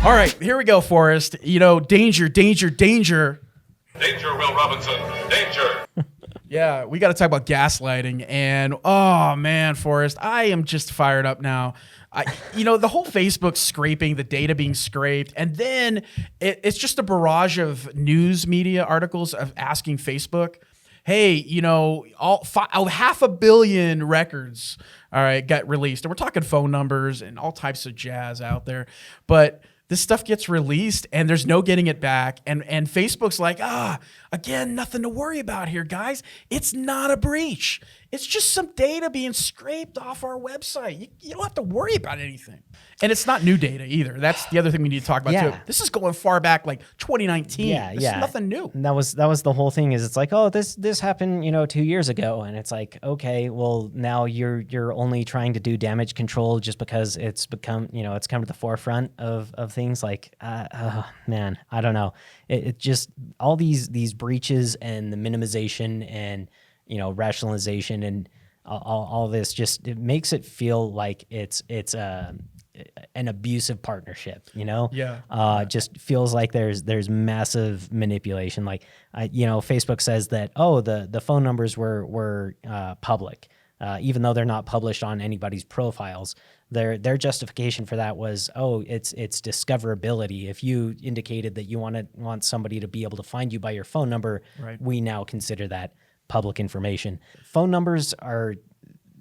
All right, here we go, Forrest. You know, danger, danger, danger. Danger, Will Robinson. Danger. Yeah, we got to talk about gaslighting. And, oh, man, Forrest, I am just fired up now. The whole Facebook scraping, the data being scraped, and then it's just a barrage of news media articles of asking Facebook, hey, 500 million records, all right, got released. And we're talking phone numbers and all types of jazz out there. But this stuff gets released and there's no getting it back. And Facebook's like, again, nothing to worry about here, guys. It's not a breach. It's just some data being scraped off our website. You don't have to worry about anything. And it's not new data either. That's the other thing we need to talk about too. This is going far back, like 2019. This is nothing new. And that was the whole thing. Is it's like, oh, this happened, 2 years ago, and it's like, okay, well, now you're only trying to do damage control just because it's become, it's come to the forefront of things. Like, man, I don't know. It just all these breaches and the minimization and rationalization and all this just it makes it feel like it's an abusive partnership, just feels like there's massive manipulation. Like, Facebook says that, the phone numbers were public, even though they're not published on anybody's profiles. Their justification for that was, it's discoverability. If you indicated that you want somebody to be able to find you by your phone number, right, we now consider that public information. Phone numbers are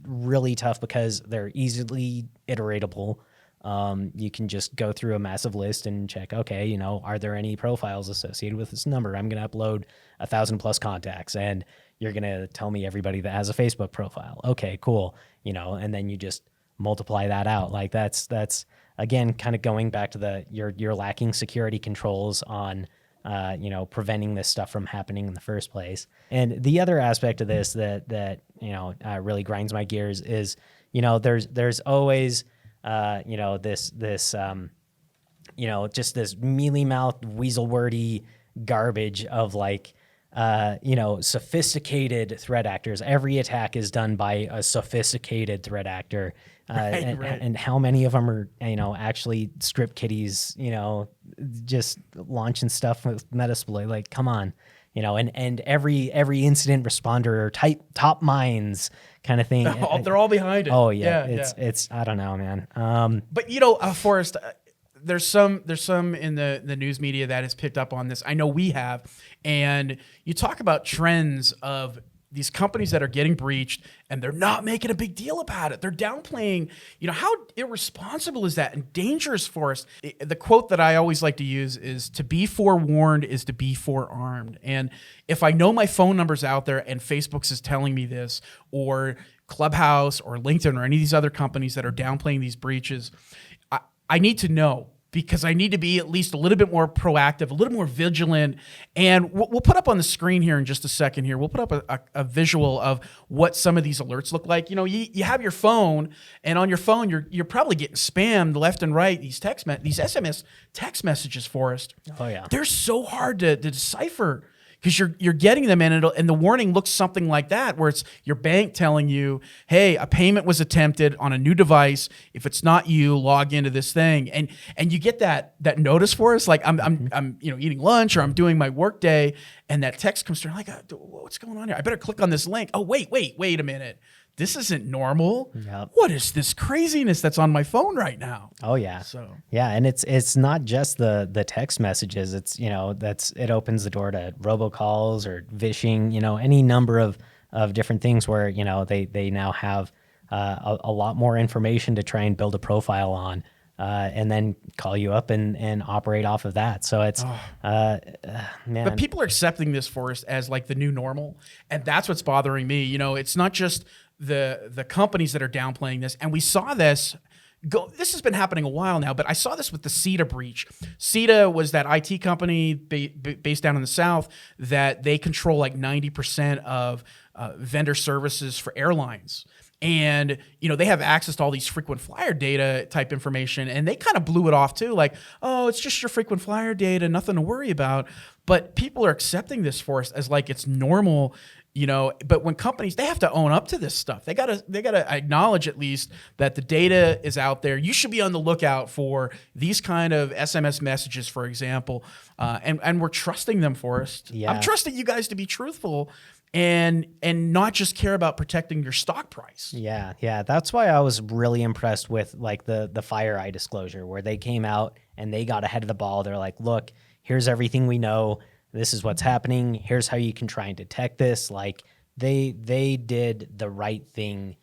really tough because they're easily iteratable. You can just go through a massive list and check, okay, are there any profiles associated with this number? I'm going to upload 1,000+ contacts and you're going to tell me everybody that has a Facebook profile. Okay, cool. And then you just multiply that out. Like that's again, kind of going back to you're lacking security controls on, preventing this stuff from happening in the first place. And the other aspect of this that really grinds my gears is, there's always, just this mealy-mouthed, weasel-wordy garbage of like, sophisticated threat actors. Every attack is done by a sophisticated threat actor. And how many of them are, actually script kiddies, just launching stuff with Metasploit. Like, come on, and every incident responder or top minds kind of thing. They're all behind it. Oh yeah. It's I don't know, man. But Forrest, there's some in the news media that has picked up on this. I know we have, and you talk about trends of these companies that are getting breached and they're not making a big deal about it. They're downplaying, how irresponsible is that and dangerous for us? The quote that I always like to use is, to be forewarned is to be forearmed. And if I know my phone number's out there and Facebook's is telling me this, or Clubhouse or LinkedIn or any of these other companies that are downplaying these breaches, I need to know, because I need to be at least a little bit more proactive, a little more vigilant. And we'll put up on the screen here in just a second here, we'll put up a visual of what some of these alerts look like. You have your phone, and on your phone, you're probably getting spammed left and right, these SMS text messages, Forrest. Oh, yeah. They're so hard to decipher, because you're getting them, and the warning looks something like that, where it's your bank telling you, hey, a payment was attempted on a new device. If it's not you, log into this thing, and you get that notice for us, like I'm eating lunch or I'm doing my work day, and that text comes through, like, what's going on here? I better click on this link. Oh, wait a minute. This isn't normal. Yep. What is this craziness that's on my phone right now? Oh yeah. So yeah, and it's not just the text messages. It's it opens the door to robocalls or vishing. Any number of different things where they now have a lot more information to try and build a profile on, and then call you up and operate off of that. So it's man. But people are accepting this, Forrest, as like the new normal, and that's what's bothering me. It's not just the companies that are downplaying this, and we saw this this has been happening a while now, but I saw this with the CETA breach. CETA was that IT company based down in the South that they control like 90% of vendor services for airlines. And, they have access to all these frequent flyer data type information, and they kind of blew it off too. Like, oh, it's just your frequent flyer data, nothing to worry about. But people are accepting this for us as like it's normal. You know, but when companies, they have to own up to this stuff. They gotta acknowledge at least that the data is out there. You should be on the lookout for these kind of SMS messages, for example, and we're trusting them, Forrest. Yeah. I'm trusting you guys to be truthful and not just care about protecting your stock price. Yeah. That's why I was really impressed with like the FireEye disclosure, where they came out and they got ahead of the ball. They're like, look, here's everything we know. This is what's happening. Here's how you can try and detect this. Like they did the right thing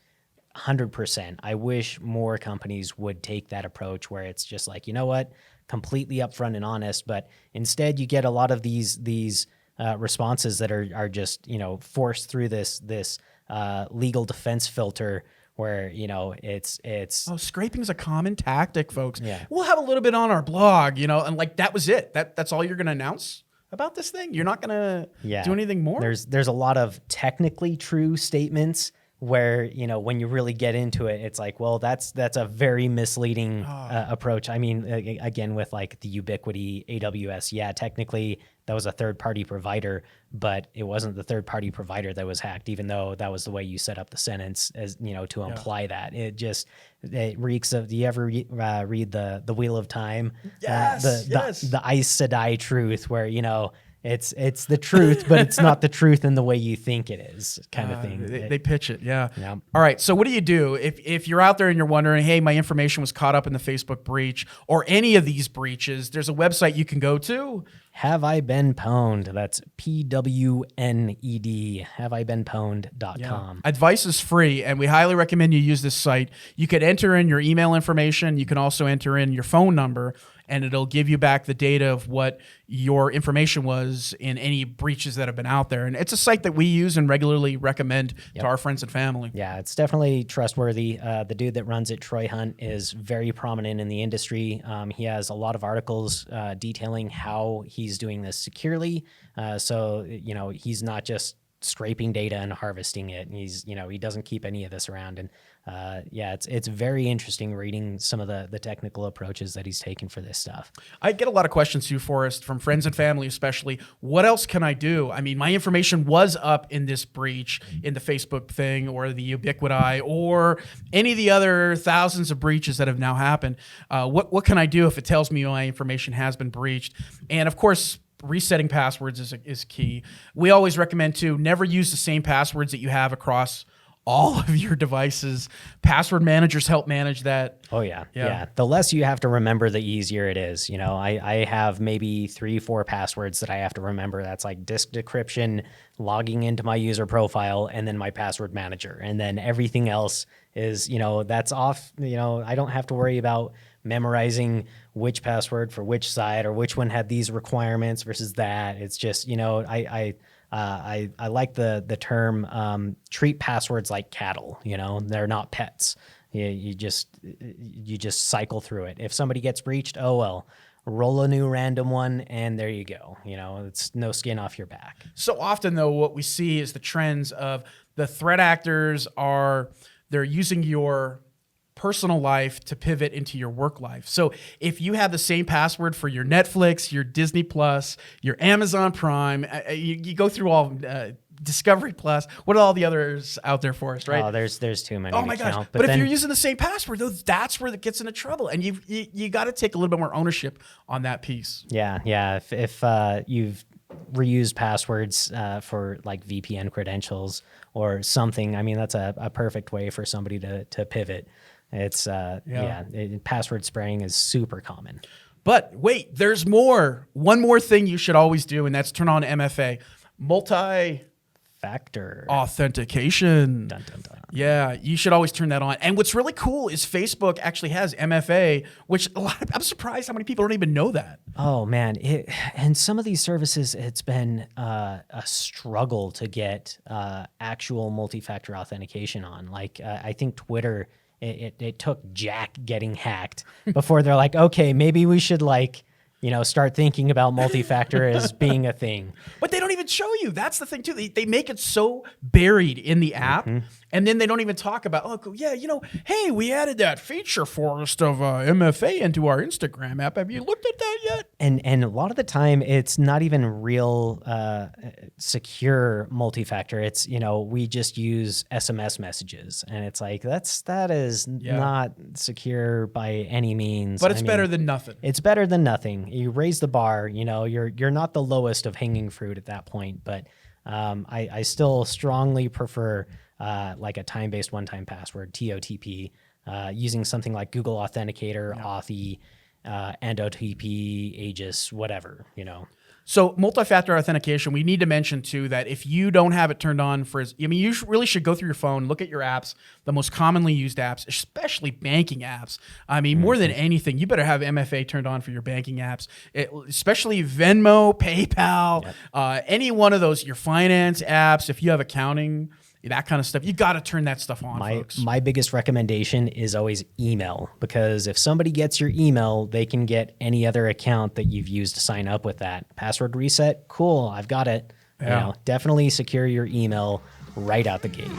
100%. I wish more companies would take that approach where it's just like, you know what, completely upfront and honest. But instead you get a lot of these responses that are just, you know, forced through this legal defense filter where, you know, it's Scraping is a common tactic, folks. Yeah. We'll have a little bit on our blog, you know, and like that was it. That's all you're going to announce about this thing? You're not going to do anything more? There's a lot of technically true statements where, you know, when you really get into it, it's like, well, that's a very misleading approach. I mean, again, with like the Ubiquity AWS, yeah, technically that was a third-party provider, but it wasn't the third-party provider that was hacked, even though that was the way you set up the sentence, as you know, to imply that. It reeks of. Do you ever read the Wheel of Time? Yes, the Aes Sedai truth, where, you know, it's the truth, but it's not the truth in the way you think it is, kind of thing. They pitch it, yeah. Yeah. All right, so what do you do if you're out there and you're wondering, hey, my information was caught up in the Facebook breach or any of these breaches? There's a website you can go to. Have I been pwned? That's PWNED. HaveIBeenPwned.com. Advice is free, and we highly recommend you use this site. You could enter in your email information. You can also enter in your phone number, and it'll give you back the data of what your information was in any breaches that have been out there. And it's a site that we use and regularly recommend to our friends and family. Yeah, it's definitely trustworthy. The dude that runs it, Troy Hunt, is very prominent in the industry. He has a lot of articles detailing how he's doing this securely. So, you know, he's not just scraping data and harvesting it. And he's, you know, he doesn't keep any of this around. And yeah, it's very interesting reading some of the technical approaches that he's taken for this stuff. I get a lot of questions too, Forrest, from friends and family especially. What else can I do? I mean, my information was up in this breach in the Facebook thing or the Ubiquiti or any of the other thousands of breaches that have now happened. What can I do if it tells me my information has been breached? And of course, resetting passwords is key. We always recommend to never use the same passwords that you have across all of your devices. Password managers help manage that. Oh yeah. The less you have to remember, the easier it is. You know, I have maybe 3-4 passwords that I have to remember. That's like disk decryption, logging into my user profile, and then my password manager. And then everything else is, you know, that's off. You know, I don't have to worry about memorizing which password for which site or which one had these requirements versus that. It's just, you know, I like the term treat passwords like cattle. You know, they're not pets. You just cycle through it. If somebody gets breached, oh well, roll a new random one and there you go. You know, it's no skin off your back. So often though, what we see is the trends of the threat actors they're using your personal life to pivot into your work life. So if you have the same password for your Netflix, your Disney Plus, your Amazon Prime, you go through all Discovery Plus, what are all the others out there for us, right? Oh, there's too many. Oh my gosh! Count. But if you're using the same password, though, that's where it gets into trouble, and you got to take a little bit more ownership on that piece. Yeah. If you've reused passwords for like VPN credentials or something, I mean that's a perfect way for somebody to pivot. It's password spraying is super common. But wait, there's more. One more thing you should always do, and that's turn on MFA, multi-factor authentication. Dun, dun, dun. Yeah, you should always turn that on. And what's really cool is Facebook actually has MFA, which I'm surprised how many people don't even know that. Oh man, and some of these services, it's been a struggle to get actual multi-factor authentication on. Like I think Twitter. It took Jack getting hacked before they're like, okay, maybe we should like start thinking about multi-factor as being a thing. But they don't even show you. That's the thing too. They make it so buried in the app, and then they don't even talk about, oh yeah, hey, we added that feature, Forrest, of MFA into our Instagram app. Have you looked at that yet? And a lot of the time, it's not even real secure multi-factor. It's we just use SMS messages, and it's like that is not secure by any means. But it's better than nothing. It's better than nothing. You raise the bar. You're not the lowest of hanging fruit at that point. But I still strongly prefer like a time-based one-time password, TOTP, using something like Google Authenticator, Authy, and OTP, Aegis, whatever, So multi-factor authentication, we need to mention too that if you don't have it turned on you really should go through your phone, look at your apps, the most commonly used apps, especially banking apps. I mean, more than anything, you better have MFA turned on for your banking apps, especially Venmo, PayPal, any one of those, your finance apps, if you have accounting, that kind of stuff. You got to turn that stuff on, folks. My biggest recommendation is always email, because if somebody gets your email, they can get any other account that you've used to sign up with that. Password reset, cool, I've got it. Definitely secure your email right out the gate.